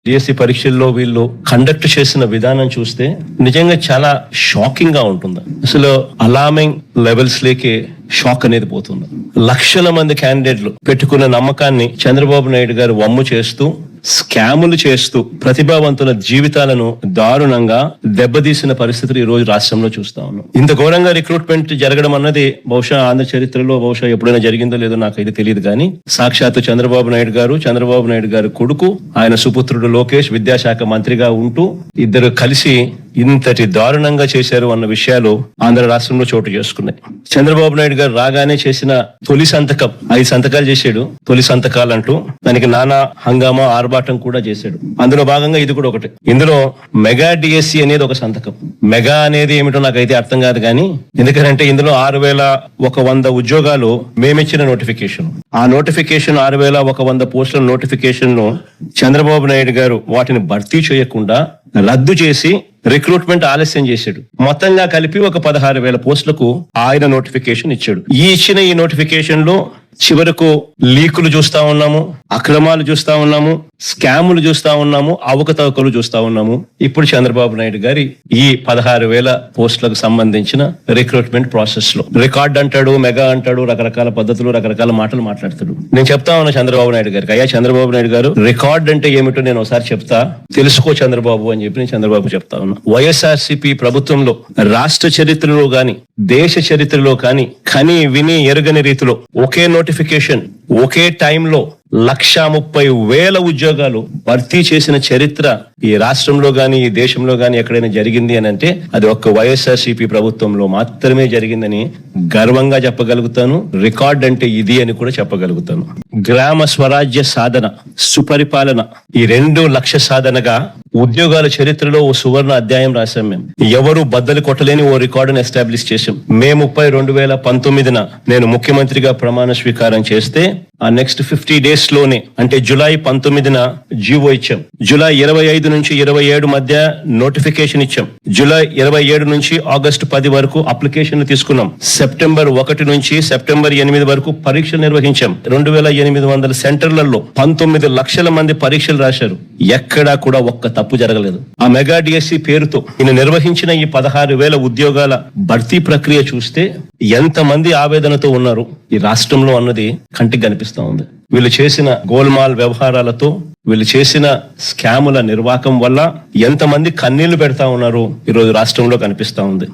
DSC పరీక్షల్లో వీళ్ళు conduct చేసిన విధానం చూస్తే నిజంగా చాలా షాకింగ్ గా ఉంటుంది. అసలు అలామింగ్ లెవెల్స్ లేకే షాక్ అనేది పోతుంది. లక్షల మంది క్యాండిడేట్లు పెట్టుకున్న నమ్మకాన్ని చంద్రబాబు నాయుడు గారు వమ్ము చేస్తూ, స్కాములు చేస్తూ ప్రతిభావంతుల జీవితాలను దారుణంగా దెబ్బతీసిన పరిస్థితులు ఈ రోజు రాష్ట్రంలో చూస్తా ఉన్నాం. ఇంత ఘోరంగా రిక్రూట్మెంట్ జరగడం అన్నది బహుశా ఆంధ్ర చరిత్రలో ఎప్పుడైనా జరిగిందో లేదో నాకైతే తెలియదు. కానీ సాక్షాత్తు చంద్రబాబు నాయుడు గారు కొడుకు, ఆయన సుపుత్రుడు లోకేష్ విద్యాశాఖ మంత్రిగా ఉంటూ ఇద్దరు కలిసి ఇంతటి దారుణంగా చేశారు అన్న విషయాలు ఆంధ్ర రాష్ట్రంలో చోటు చేసుకున్నాయి. చంద్రబాబు నాయుడు గారు రాగానే చేసిన తొలి సంతకం, 5 సంతకాలు చేశాడు. తొలి సంతకాలు అంటూ దానికి నానా హంగామా ఆర్భాటం కూడా చేశాడు. అందులో భాగంగా ఇది కూడా ఒకటి. ఇందులో మెగా డిఎస్సి అనేది ఒక సంతకం. మెగా అనేది ఏమిటో నాకైతే అర్థం కాదు. కానీ ఎందుకంటే ఇందులో 6,100 ఉద్యోగాలు మేమిచ్చిన నోటిఫికేషన్. ఆ నోటిఫికేషన్ 6,100 పోస్టుల నోటిఫికేషన్ ను చంద్రబాబు నాయుడు గారు వాటిని భర్తీ చేయకుండా రద్దు చేసి రిక్రూట్మెంట్ ఆలస్యం చేశాడు. మొత్తంగా కలిపి ఒక 16,000 పోస్టులకు ఆయన నోటిఫికేషన్ ఇచ్చాడు. ఇచ్చిన ఈ నోటిఫికేషన్ లో చివరకు లీకులు చూస్తా ఉన్నాము, అక్రమాలు చూస్తా ఉన్నాము, స్కాములు చూస్తా ఉన్నాము, అవకతవకలు చూస్తా ఉన్నాము. ఇప్పుడు చంద్రబాబు నాయుడు గారి ఈ 16,000 పోస్టులకు సంబంధించిన రిక్రూట్మెంట్ ప్రాసెస్ లో రికార్డ్ అంటాడు, మెగా అంటాడు, రకరకాల పద్ధతులు, రకరకాల మాటలు మాట్లాడతాడు. నేను చెప్తా ఉన్నా చంద్రబాబు నాయుడు గారికి, అయ్యా చంద్రబాబు నాయుడు గారు, రికార్డ్ అంటే ఏమిటో నేను ఒకసారి చెప్తా, తెలుసుకో చంద్రబాబు అని చెప్పి నేను చంద్రబాబు చెప్తా ఉన్నా. వైఎస్ఆర్సీపీ ప్రభుత్వంలో రాష్ట్ర చరిత్రలో గాని దేశ చరిత్రలో కానీ కని విని ఎరుగని రీతిలో ఒకే నోటిఫికేషన్ ఒకే టైంలో 130,000 ఉద్యోగాలు భర్తీ చేసిన చరిత్ర ఈ రాష్ట్రంలో గాని ఈ దేశంలో గాని ఎక్కడైనా జరిగింది అని అంటే అది ఒక్క వైఎస్ఆర్సీపీ ప్రభుత్వంలో మాత్రమే జరిగిందని గర్వంగా చెప్పగలుగుతాను. రికార్డ్ అంటే ఇది అని కూడా చెప్పగలుగుతాను. గ్రామ స్వరాజ్య సాధన, సుపరిపాలన, ఈ 2 లక్ష్య సాధనగా ఉద్యోగాల చరిత్రలో ఓ సువర్ణ అధ్యాయం రాశాం. మేము ఎవరు బద్దలు కొట్టలేని ఓ రికార్డును ఎస్టాబ్లిష్ చేశాం. మే 30, 2019 నేను ముఖ్యమంత్రిగా ప్రమాణ స్వీకారం చేస్తే ఆ నెక్స్ట్ 50 days లోనే అంటే జూలై 19 జీవో ఇచ్చాం. జూలై 25 నుంచి 27 మధ్య నోటిఫికేషన్ ఇచ్చాం. జూలై 27 నుంచి ఆగస్టు 10 వరకు అప్లికేషన్ తీసుకున్నాం. సెప్టెంబర్ 1 నుంచి సెప్టెంబర్ 8 వరకు పరీక్షలు నిర్వహించాం. 2,800 సెంటర్లలో 19 లక్షల మంది పరీక్షలు రాశారు. ఎక్కడా కూడా ఒక్క తప్పు జరగలేదు. ఆ మెగా డిఎస్సి పేరుతో ఈయన నిర్వహించిన ఈ 16,000 ఉద్యోగాల భర్తీ ప్రక్రియ చూస్తే ఎంతమంది ఆవేదనతో ఉన్నారు ఈ రాష్ట్రంలో అన్నది కంటికి కనిపిస్తా ఉంది. వీళ్ళు చేసిన గోల్మాల్ వ్యవహారాలతో, వీళ్ళు చేసిన స్కాముల నిర్వాకం వల్ల ఎంతమంది కన్నీళ్లు పెడతా ఉన్నారు ఈరోజు రాష్ట్రంలో కనిపిస్తా ఉంది.